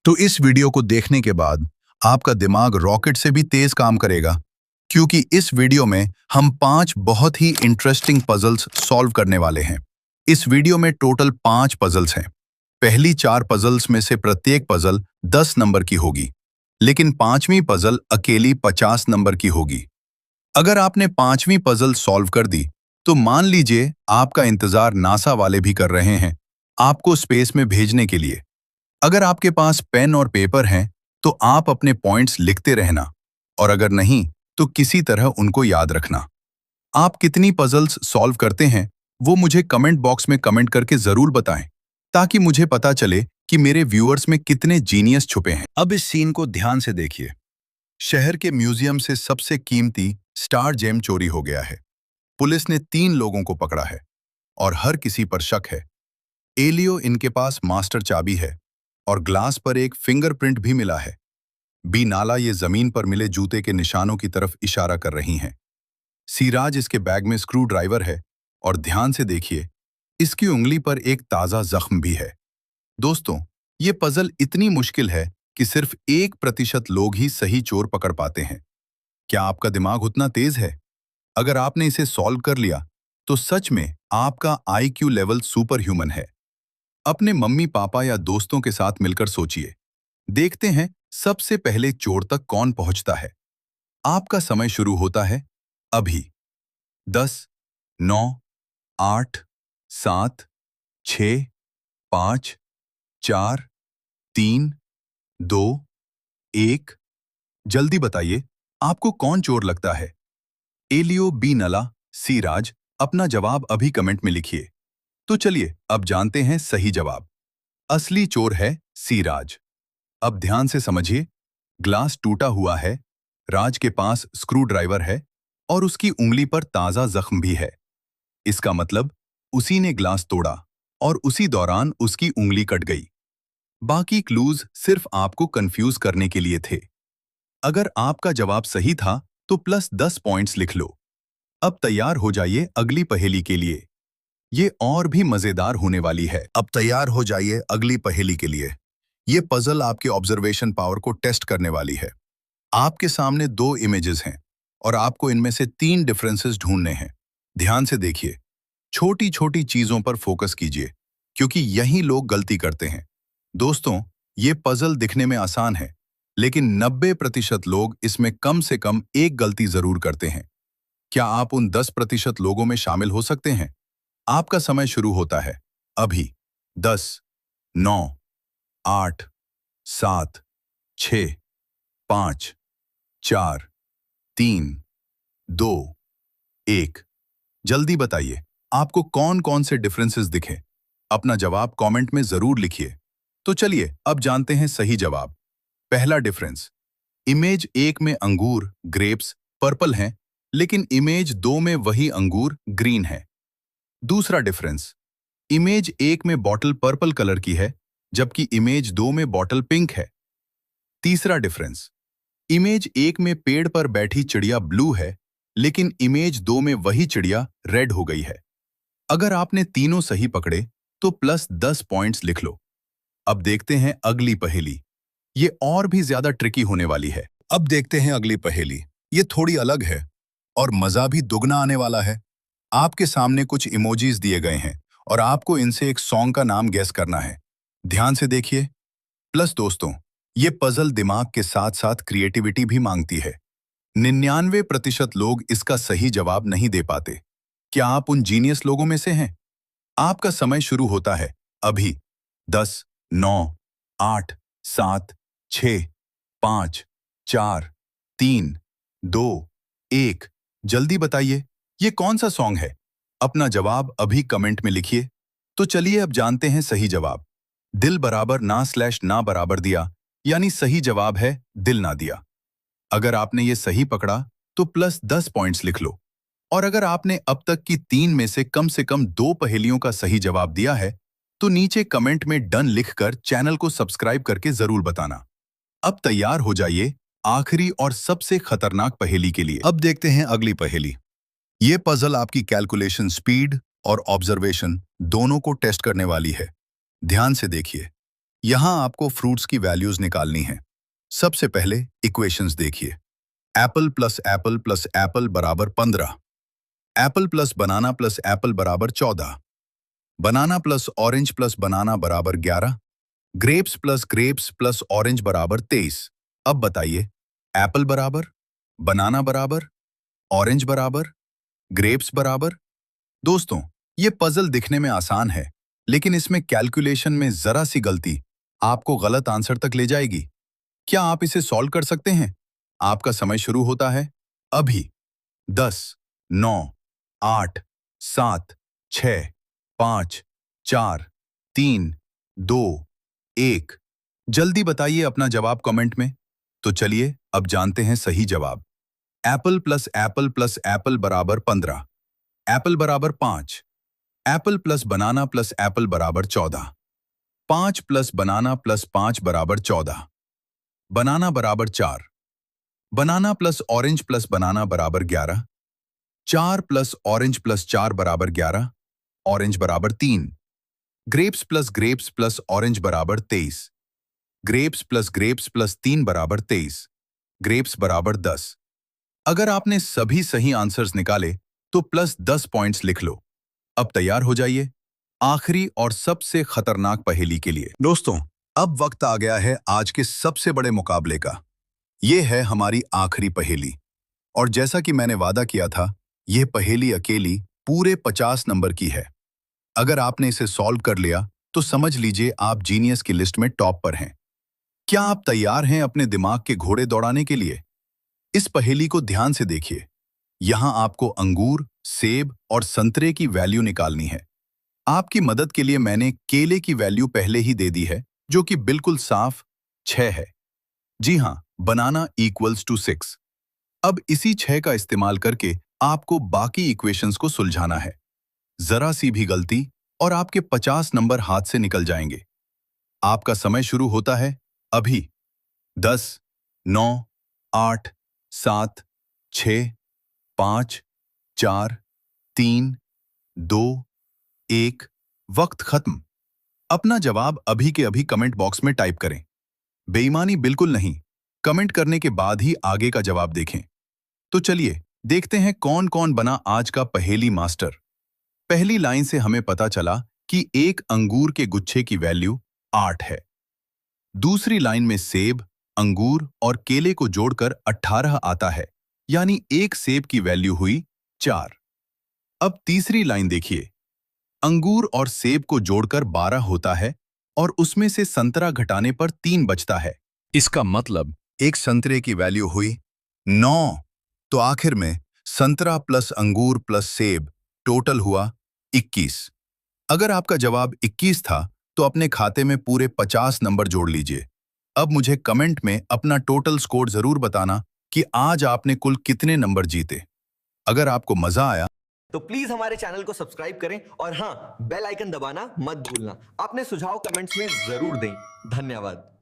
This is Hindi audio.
तो इस वीडियो को देखने के बाद आपका दिमाग रॉकेट से भी तेज काम करेगा, क्योंकि इस वीडियो में हम 5 बहुत ही इंटरेस्टिंग पजल्स सॉल्व करने वाले हैं। इस वीडियो में टोटल 5 पजल्स हैं। पहली 4 पजल्स में से प्रत्येक पजल 10 नंबर की होगी, लेकिन 5वीं पजल अकेली 50 नंबर की होगी। अगर आपने 5वीं पजल सॉल्व कर दी, तो मान लीजिए आपका इंतजार नासा वाले भी कर रहे हैं, आपको स्पेस में भेजने के लिए। अगर आपके पास पेन और पेपर हैं, तो आप अपने पॉइंट्स लिखते रहना, और अगर नहीं, तो किसी तरह उनको याद रखना। आप कितनी पजल्स सॉल्व करते हैं, वो मुझे कमेंट बॉक्स में कमेंट करके जरूर बताएं, ताकि मुझे पता चले कि मेरे व्यूअर्स में कितने जीनियस छुपे हैं। अब इस सीन को ध्यान से देखिए। शहर के म्यूजियम से सबसे कीमती स्टार जेम चोरी हो गया है। पुलिस ने 3 लोगों को पकड़ा है, और हर किसी पर शक है। एलियो इनके पास मास्टर चाबी है, और ग्लास पर एक फिंगरप्रिंट भी मिला है। बी नाला ये जमीन पर मिले जूते के निशानों की तरफ इशारा कर रही हैं। सीराज इसके बैग में स्क्रू ड्राइवर है, और ध्यान से देखिए, इसकी उंगली पर एक ताजा जख्म भी है। दोस्तों, ये पजल इतनी मुश्किल है कि सिर्फ 1% लोग ही सही चोर पकड़ पाते हैं। क्या आपका दिमाग उतना तेज है? अगर आपने इसे सॉल्व कर लिया, तो सच में आपका IQ लेवल सुपर ह्यूमन है। अपने मम्मी पापा या दोस्तों के साथ मिलकर सोचिए। देखते हैं सबसे पहले चोर तक कौन पहुंचता है। आपका समय शुरू होता है अभी। 10, 9, 8, 7, 6, 5, 4, 3, 2, 1। जल्दी बताइए, आपको कौन चोर लगता है? एलियो, बी नला, सीराज, अपना जवाब अभी कमेंट में लिखिए। तो चलिए अब जानते हैं सही जवाब। असली चोर है सीराज। अब ध्यान से समझिए, ग्लास टूटा हुआ है, राज के पास स्क्रू ड्राइवर है, और उसकी उंगली पर ताजा जख्म भी है। इसका मतलब उसी ने ग्लास तोड़ा, और उसी दौरान उसकी उंगली कट गई। बाकी क्लूज सिर्फ आपको कंफ्यूज करने के लिए थे। अगर आपका जवाब सही था, तो प्लस 10 पॉइंट्स लिख लो। अब तैयार हो जाइए अगली पहेली के लिए। ये और भी मजेदार होने वाली है। अब तैयार हो जाइए अगली पहेली के लिए। ये पजल आपके ऑब्जर्वेशन पावर को टेस्ट करने वाली है। आपके सामने 2 इमेजेस हैं, और आपको इनमें से 3 डिफरेंसेस ढूंढने हैं। ध्यान से देखिए, छोटी छोटी चीजों पर फोकस कीजिए, क्योंकि यही लोग गलती करते हैं। दोस्तों, ये पजल दिखने में आसान है, लेकिन 90% लोग इसमें कम से कम एक गलती जरूर करते हैं। क्या आप उन 10% लोगों में शामिल हो सकते हैं? आपका समय शुरू होता है अभी। 10, 9, 8, 7, 6, 5, 4, 3, 2, 1। जल्दी बताइए, आपको कौन कौन से डिफरेंसेस दिखे? अपना जवाब कमेंट में जरूर लिखिए। तो चलिए अब जानते हैं सही जवाब। पहला डिफरेंस, इमेज 1 में अंगूर ग्रेप्स पर्पल हैं, लेकिन इमेज 2 में वही अंगूर ग्रीन है। दूसरा डिफरेंस, इमेज 1 में बॉटल पर्पल कलर की है, जबकि इमेज 2 में बॉटल पिंक है। तीसरा डिफरेंस, इमेज 1 में पेड़ पर बैठी चिड़िया ब्लू है, लेकिन इमेज 2 में वही चिड़िया रेड हो गई है। अगर आपने तीनों सही पकड़े, तो प्लस 10 पॉइंट्स लिख लो। अब देखते हैं अगली पहेली। ये और भी ज्यादा ट्रिकी होने वाली है। अब देखते हैं अगली पहेली। ये थोड़ी अलग है, और मजा भी दुगना आने वाला है। आपके सामने कुछ इमोजीज दिए गए हैं, और आपको इनसे एक सॉन्ग का नाम गेस करना है। ध्यान से देखिए। प्लस दोस्तों, ये पजल दिमाग के साथ साथ क्रिएटिविटी भी मांगती है। 99% लोग इसका सही जवाब नहीं दे पाते। क्या आप उन जीनियस लोगों में से हैं? आपका समय शुरू होता है अभी। 10, 9, 8, 7, 6, 5, 4, 3, 2, 1। जल्दी बताइए, ये कौन सा सॉन्ग है? अपना जवाब अभी कमेंट में लिखिए। तो चलिए अब जानते हैं सही जवाब। दिल बराबर ना स्लैश ना बराबर दिया, यानी सही जवाब है दिल ना दिया। अगर आपने ये सही पकड़ा, तो प्लस 10 पॉइंट्स लिख लो। और अगर आपने अब तक की 3 में से कम 2 पहेलियों का सही जवाब दिया है, तो नीचे कमेंट में डन लिखकर चैनल को सब्सक्राइब करके जरूर बताना। अब तैयार हो जाइए आखिरी और सबसे खतरनाक पहेली के लिए। अब देखते हैं अगली पहेली। ये पजल आपकी कैलकुलेशन स्पीड और ऑब्जर्वेशन दोनों को टेस्ट करने वाली है। ध्यान से देखिए। यहां आपको फ्रूट्स की वैल्यूज निकालनी है। सबसे पहले इक्वेशंस देखिए। एप्पल प्लस एप्पल बराबर 15, एप्पल प्लस एप्पल बराबर 14, बनाना प्लस बनाना बराबर 11, ग्रेप्स प्लस ऑरेंज बराबर 23। अब बताइए, एप्पल बराबर, बनाना बराबर, ऑरेंज बराबर, ग्रेप्स बराबर। दोस्तों, ये पजल दिखने में आसान है, लेकिन इसमें कैलकुलेशन में जरा सी गलती आपको गलत आंसर तक ले जाएगी। क्या आप इसे सॉल्व कर सकते हैं? आपका समय शुरू होता है अभी। 10, 9, 8, 7, 6, 5, 4, 3, 2, 1। जल्दी बताइए अपना जवाब कमेंट में। तो चलिए अब जानते हैं सही जवाब। प्लस एप्पल बराबर 15, एप्पल बराबर 5, एप्पल प्लस एप्पल बराबर 14, 5 प्लस 5 बराबर 14, बनाना बराबर 4, बनाना प्लस बनाना बराबर 11, 4 प्लस 4 बराबर 11, ऑरेंज बराबर 3, ग्रेप्स प्लस ऑरेंज बराबर 23, ग्रेप्स प्लस 3 बराबर 23, ग्रेप्स बराबर 10। अगर आपने सभी सही आंसर्स निकाले तो प्लस 10 पॉइंट्स लिख लो। अब तैयार हो जाइए आखिरी और सबसे खतरनाक पहेली के लिए। दोस्तों, अब वक्त आ गया है आज के सबसे बड़े मुकाबले का। ये है हमारी आखिरी पहेली, और जैसा कि मैंने वादा किया था, यह पहेली अकेली पूरे 50 नंबर की है। अगर आपने इसे सॉल्व कर लिया तो समझ लीजिए आप जीनियस की लिस्ट में टॉप पर हैं। क्या आप तैयार हैं अपने दिमाग के घोड़े दौड़ाने के लिए? इस पहेली को ध्यान से देखिए। यहां आपको अंगूर, सेब और संतरे की वैल्यू निकालनी है। आपकी मदद के लिए मैंने केले की वैल्यू पहले ही दे दी है, जो कि बिल्कुल साफ 6 है। जी हां, बनाना इक्वल्स टू 6। अब इसी 6 का इस्तेमाल करके आपको बाकी इक्वेशंस को सुलझाना है। जरा सी भी गलती और आपके 50 नंबर हाथ से निकल जाएंगे। आपका समय शुरू होता है अभी। 10, 9, 8, 7, 6, 5, 4, 3, 2, 1। वक्त खत्म। अपना जवाब अभी के अभी कमेंट बॉक्स में टाइप करें। बेईमानी बिल्कुल नहीं। कमेंट करने के बाद ही आगे का जवाब देखें। तो चलिए देखते हैं कौन कौन बना आज का पहेली मास्टर। पहली लाइन से हमें पता चला कि एक अंगूर के गुच्छे की वैल्यू 8 है। दूसरी लाइन में सेब, अंगूर और केले को जोड़कर 18 आता है, यानी एक सेब की वैल्यू हुई 4। अब तीसरी लाइन देखिए। अंगूर और सेब को जोड़कर 12 होता है और उसमें से संतरा घटाने पर 3 बचता है। इसका मतलब एक संतरे की वैल्यू हुई 9। तो आखिर में संतरा प्लस अंगूर प्लस सेब टोटल हुआ 21। अगर आपका जवाब 21 था तो अपने खाते में पूरे 50 नंबर जोड़ लीजिए। अब मुझे कमेंट में अपना टोटल स्कोर जरूर बताना कि आज आपने कुल कितने नंबर जीते। अगर आपको मजा आया तो प्लीज हमारे चैनल को सब्सक्राइब करें और हां, बेल आइकन दबाना मत भूलना। अपने सुझाव कमेंट्स में जरूर दें। धन्यवाद।